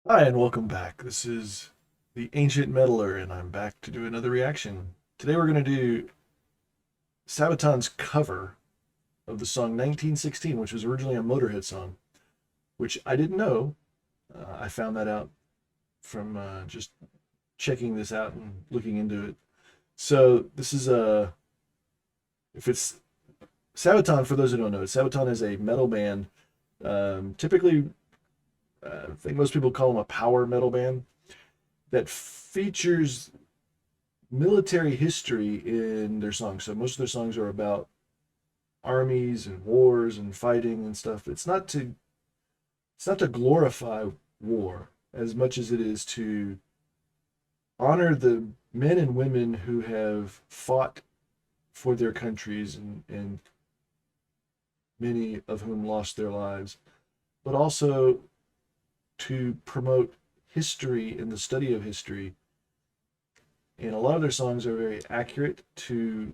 Hi, and welcome back. This is the Ancient Meddler, and I'm back to do another reaction. Today we're going to do Sabaton's cover of the song 1916, which was originally a Motorhead song, which I didn't know. I found that out from just checking this out and looking into it. So this is if it's Sabaton, for those who don't know, Sabaton is a metal band. Typically, I think most people call them a power metal band that features military history in their songs. So most of their songs are about armies and wars and fighting and stuff. It's not to glorify war as much as it is to honor the men and women who have fought for their countries and many of whom lost their lives, but also to promote history and the study of history. And a lot of their songs are very accurate to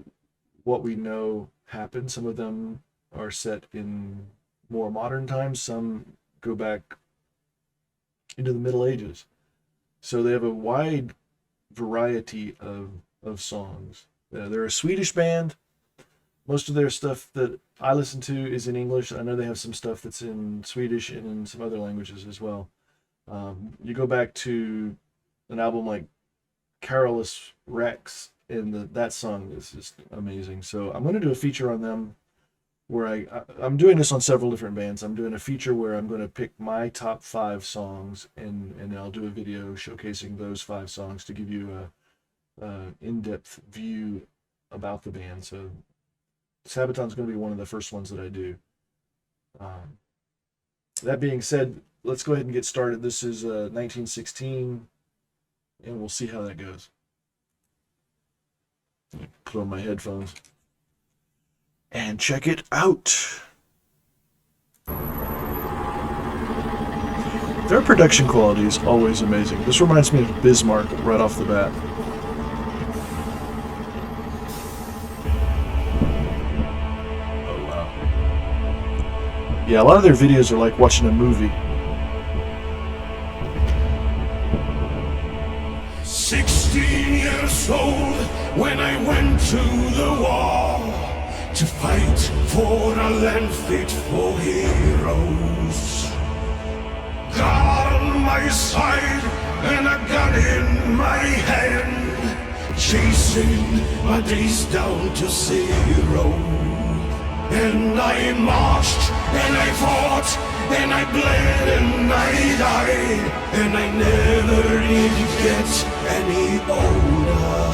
what we know happened. Some of them are set in more modern times, some go back into the Middle Ages. So they have a wide variety of songs. They're a Swedish band. Most of their stuff that I listen to is in English. I know they have some stuff that's in Swedish and in some other languages as well. You go back to an album like Carolus Rex, and that song is just amazing. So I'm going to do a feature on them where I'm doing this on several different bands. I'm doing a feature where I'm going to pick my top 5 songs, and I'll do a video showcasing those 5 songs to give you a in-depth view about the band. So Sabaton's going to be one of the first ones that I do. Um, that being said, let's go ahead and get started. This is 1916, and we'll see how that goes. Put on my headphones and check it out. Their production quality is always amazing. This reminds me of Bismarck right off the bat. Oh, wow. Yeah, a lot of their videos are like watching a movie. 16 years old when I went to the war to fight for a land fit for heroes. God on my side and a gun in my hand, chasing my days down to zero. And I marched, and I fought, and I bled, and I died, and I never did get any older.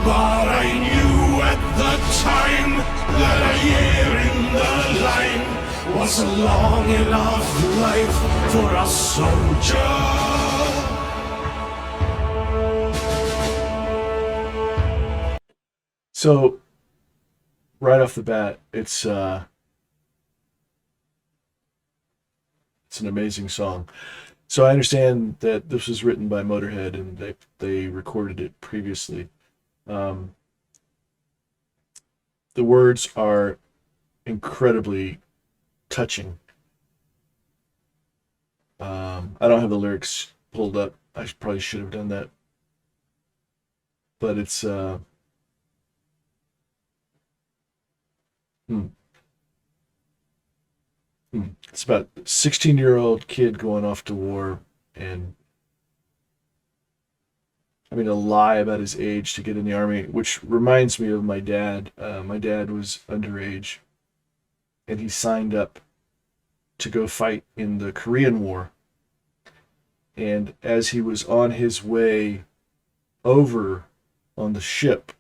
But I knew at the time that a year in the line was a long enough life for a soldier. So right off the bat, it's an amazing song. So I understand that this was written by Motorhead and they recorded it previously. Um, the words are incredibly touching. I don't have the lyrics pulled up. I probably should have done that, but hmm, it's about a 16-year-old kid going off to war, and having to lie about his age to get in the army, which reminds me of my dad. My dad was underage, and he signed up to go fight in the Korean War. And as he was on his way over on the ship,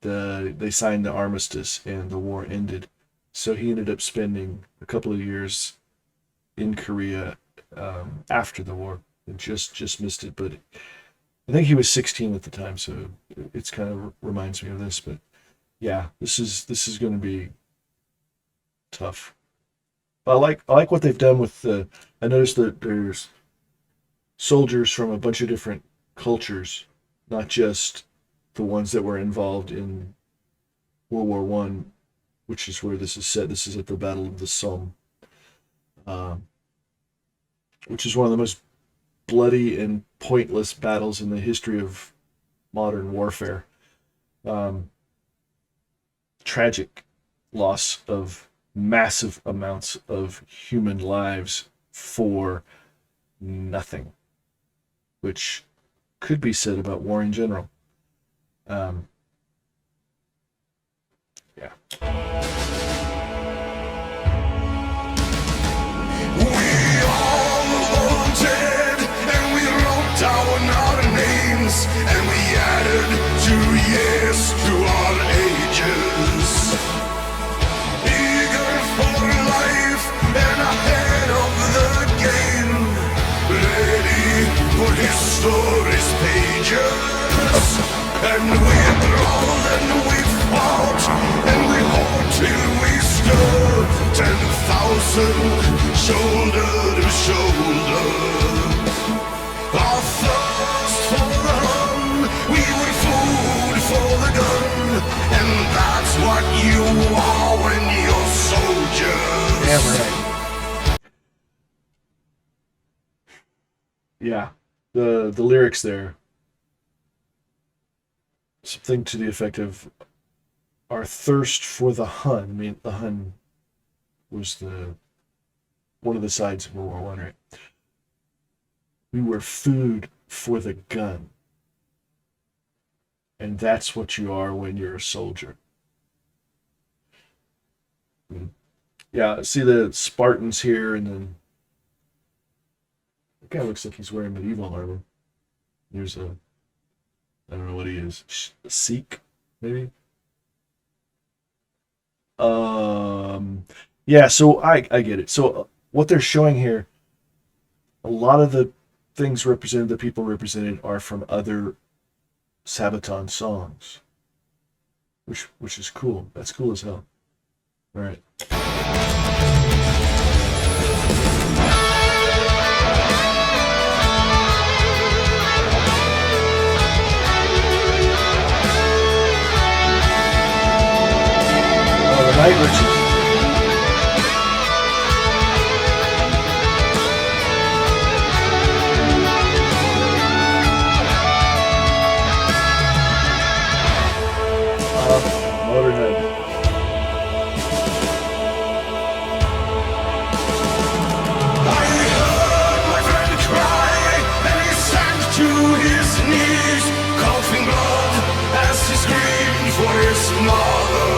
they signed the armistice and the war ended. So he ended up spending a couple of years in Korea after the war, and just missed it. But I think he was 16 at the time, so it's kind of reminds me of this. But yeah, this is going to be tough. I like what they've done with the. I noticed that there's soldiers from a bunch of different cultures, not just the ones that were involved in World War One, which is where this is set. This is at the Battle of the Somme. Um, which is one of the most bloody and pointless battles in the history of modern warfare. Um, Tragic loss of massive amounts of human lives for nothing, which could be said about war in general. Um, yeah. We all wanted, and we wrote down our names, and we added 2 years to our ages. Eager for life and ahead of the game, ready for history's pages. And we brawled and we fought and we fought till we stood 10,000 shoulder to shoulder. Our thirst for the Hun, we were food for the gun, and that's what you are when you're soldiers. Damn right. Yeah. The lyrics there, something to the effect of our thirst for the Hun. I mean, the Hun was the one of the sides of World War One, right? We were food for the gun, and that's what you are when you're a soldier. Yeah, see the Spartans here, and then the guy looks like he's wearing medieval armor. There's a, I don't know what he is, a Sikh, maybe. Yeah, so I get it. So what they're showing here, a lot of the things represented, the people represented, are from other Sabaton songs, which is cool. That's cool as hell. All right. Oh, the night ritual. Motorhead. I heard my friend cry, and he sank to his knees, coughing blood as he screamed for his mother.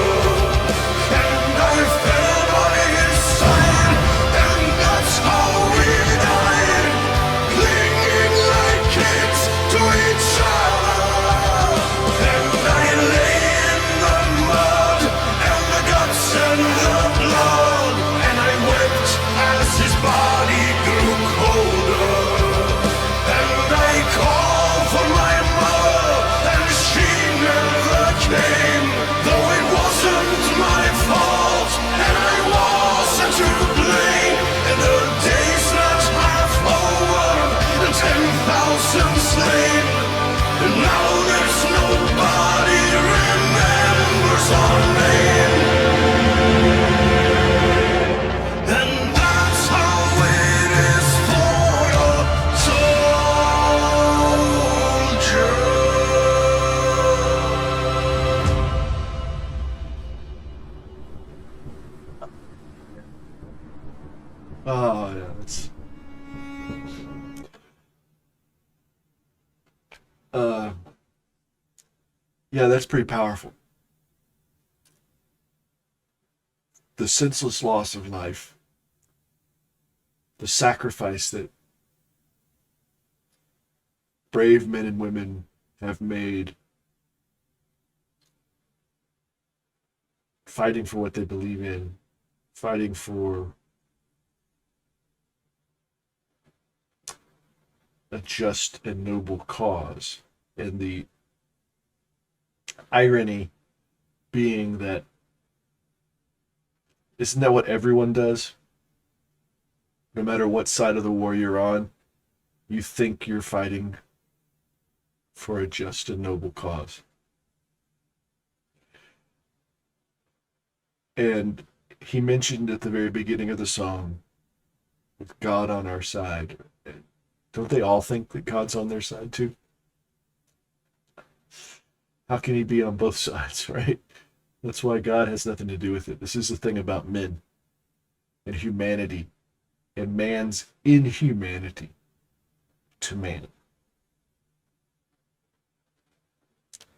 And I fell by his side, and that's how we died, clinging like kids to each other. And I lay in the mud, and the guts and the blood, and I wept as his body grew colder. And I called for my mother, and she never came, though it wasn't my fault, and I wasn't to blame. And the day's not half over, and 10,000 slain, and now there's nobody remembers our name. And that's how it is for a soldier. Oh yeah, that's uh yeah, that's pretty powerful. The senseless loss of life, the sacrifice that brave men and women have made fighting for what they believe in, fighting for a just and noble cause. And the irony being that, isn't that what everyone does? No matter what side of the war you're on, you think you're fighting for a just and noble cause. And he mentioned at the very beginning of the song with God on our side. Don't they all think that God's on their side too? How can he be on both sides, right? That's why God has nothing to do with it. This is the thing about men and humanity and man's inhumanity to man.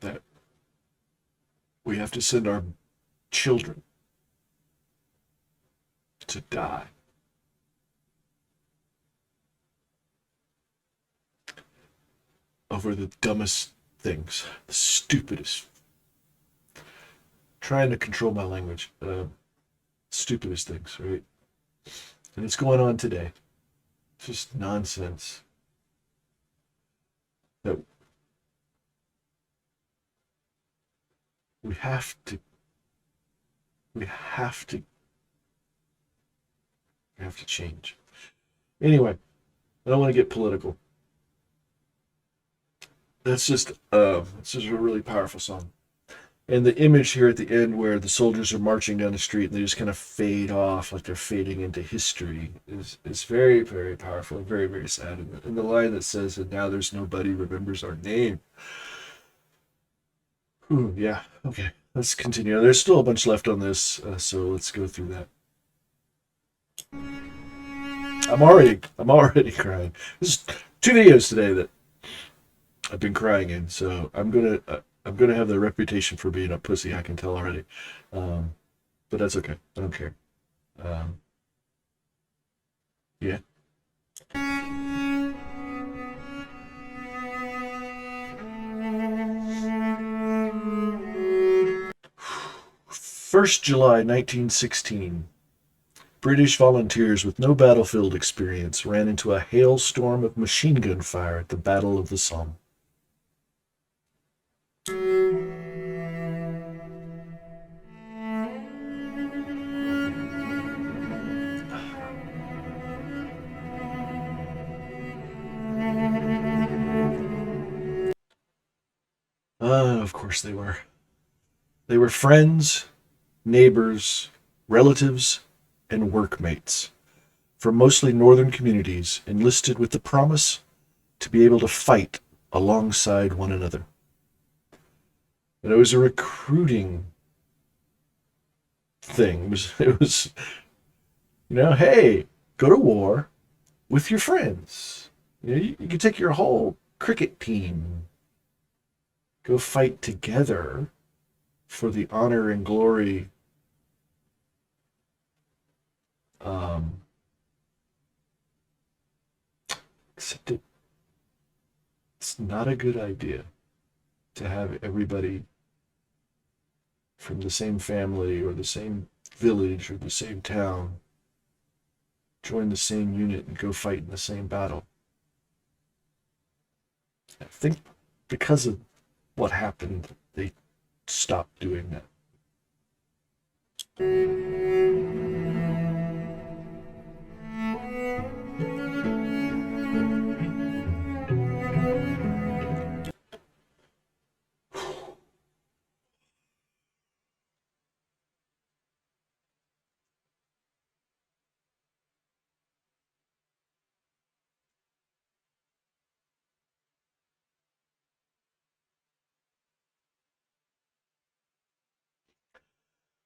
That we have to send our children to die. Over the dumbest things, the stupidest. Trying to control my language. Stupidest things, right? And it's going on today. It's just nonsense. That we have to we have to we have to change. Anyway, I don't want to get political. It's just a really powerful song. And the image here at the end where the soldiers are marching down the street and they just kind of fade off like they're fading into history is very, very powerful and very, very sad. And the line that says, and now there's nobody remembers our name. Ooh, yeah, okay, let's continue. There's still a bunch left on this, so let's go through that. I'm already crying. There's 2 videos today that I've been crying in, so I'm gonna have the reputation for being a pussy. I can tell already, but that's okay. I don't care. Yeah. First July 1916. British volunteers with no battlefield experience ran into a hailstorm of machine gun fire at the Battle of the Somme. Of course they were. They were friends, neighbors, relatives, and workmates from mostly northern communities enlisted with the promise to be able to fight alongside one another. And it was a recruiting thing. It was, hey, go to war with your friends. You could take your whole cricket team, go fight together for the honor and glory except it's not a good idea to have everybody from the same family or the same village or the same town join the same unit and go fight in the same battle. I think because of what happened, they stopped doing that.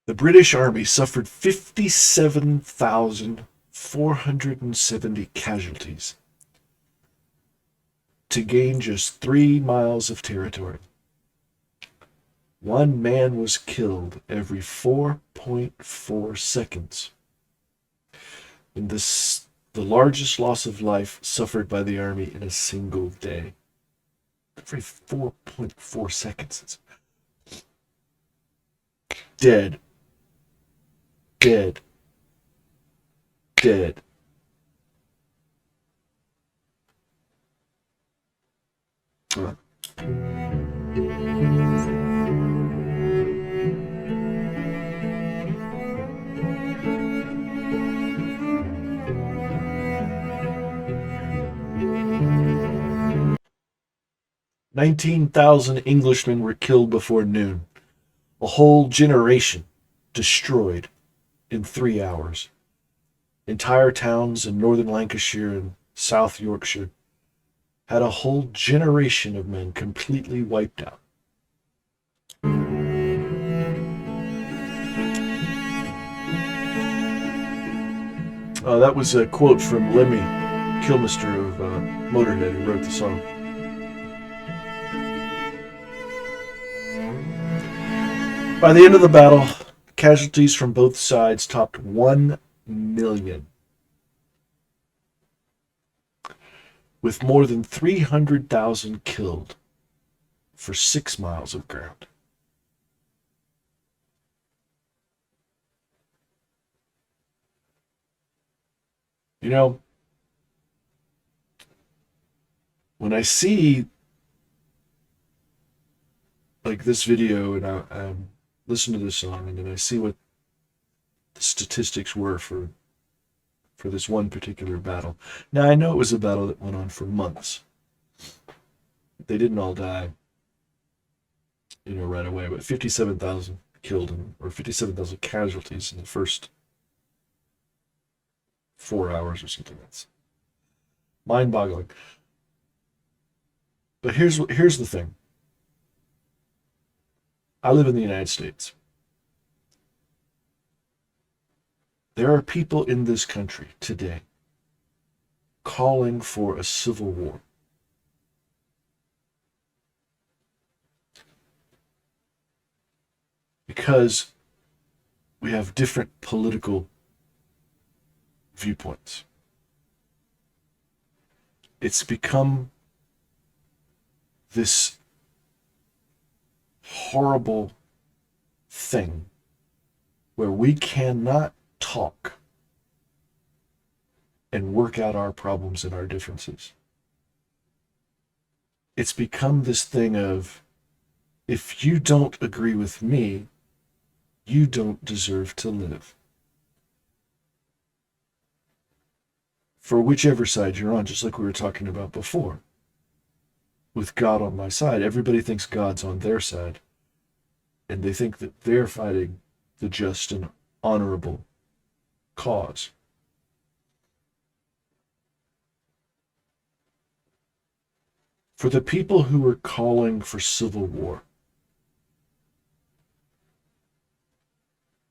The British Army suffered 57,470 casualties to gain just 3 miles of territory. 1 man was killed every 4.4 seconds. And this the largest loss of life suffered by the Army in a single day. Every 4.4 seconds. Dead. Dead. Dead. Uh. 19,000 Englishmen were killed before noon. A whole generation destroyed in 3 hours. Entire towns in northern Lancashire and South Yorkshire had a whole generation of men completely wiped out. That was a quote from Lemmy Kilmister of Motorhead, who wrote the song. By the end of the battle, casualties from both sides topped 1 million, with more than 300,000 killed for 6 miles of ground. You know, when I see like this video and I listen to this song and then I see what the statistics were for this one particular battle. Now I know it was a battle that went on for months. They didn't all die, right away, but 57,000 killed or 57,000 casualties in the first 4 hours or something. That's mind-boggling. But here's the thing. I live in the United States. There are people in this country today calling for a civil war. Because we have different political viewpoints. It's become this horrible thing where we cannot talk and work out our problems and our differences. It's become this thing of, if you don't agree with me, you don't deserve to live. For whichever side you're on, just like we were talking about before. With God on my side, everybody thinks God's on their side. And they think that they're fighting the just and honorable cause. For the people who are calling for civil war,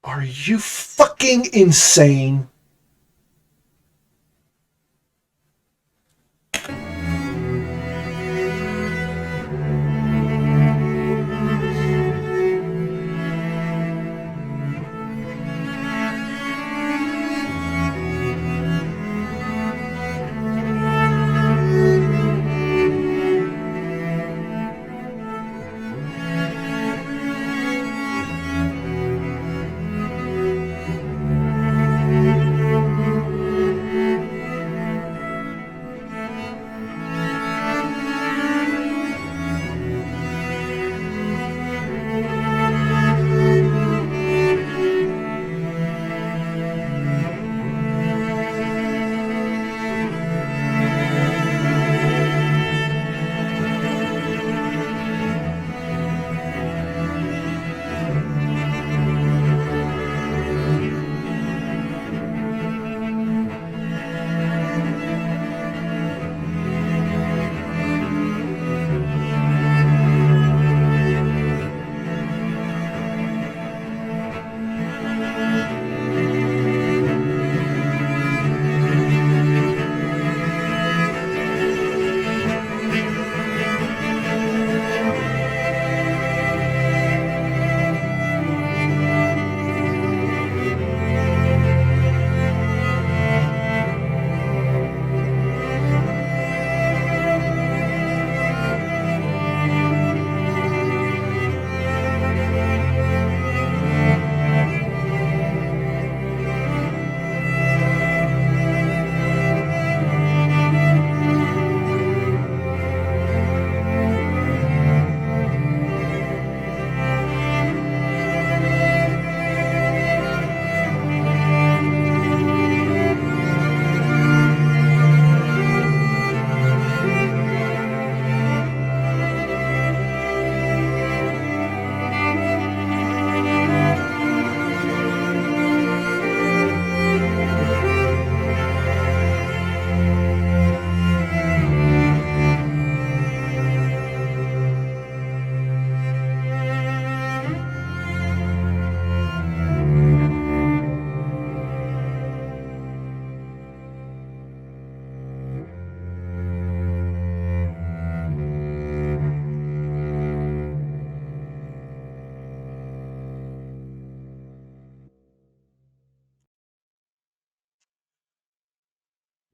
are you fucking insane?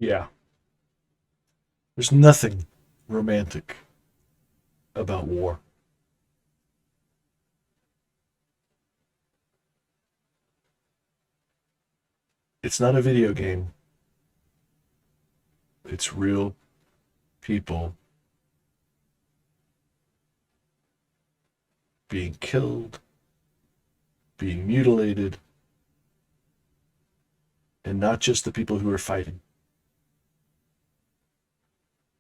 Yeah. There's nothing romantic about war. It's not a video game. It's real people being killed, being mutilated, and not just the people who are fighting.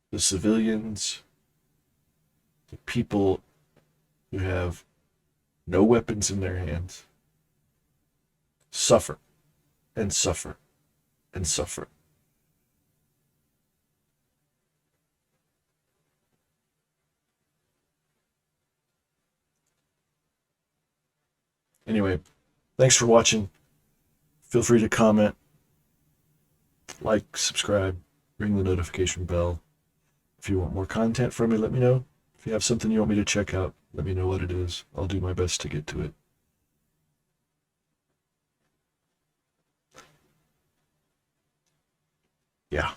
The civilians, the people who have no weapons in their hands, suffer and suffer and suffer. Anyway, thanks for watching. Feel free to comment, like, subscribe, ring the notification bell. If you want more content from me, let me know. If you have something you want me to check out, let me know what it is. I'll do my best to get to it. Yeah.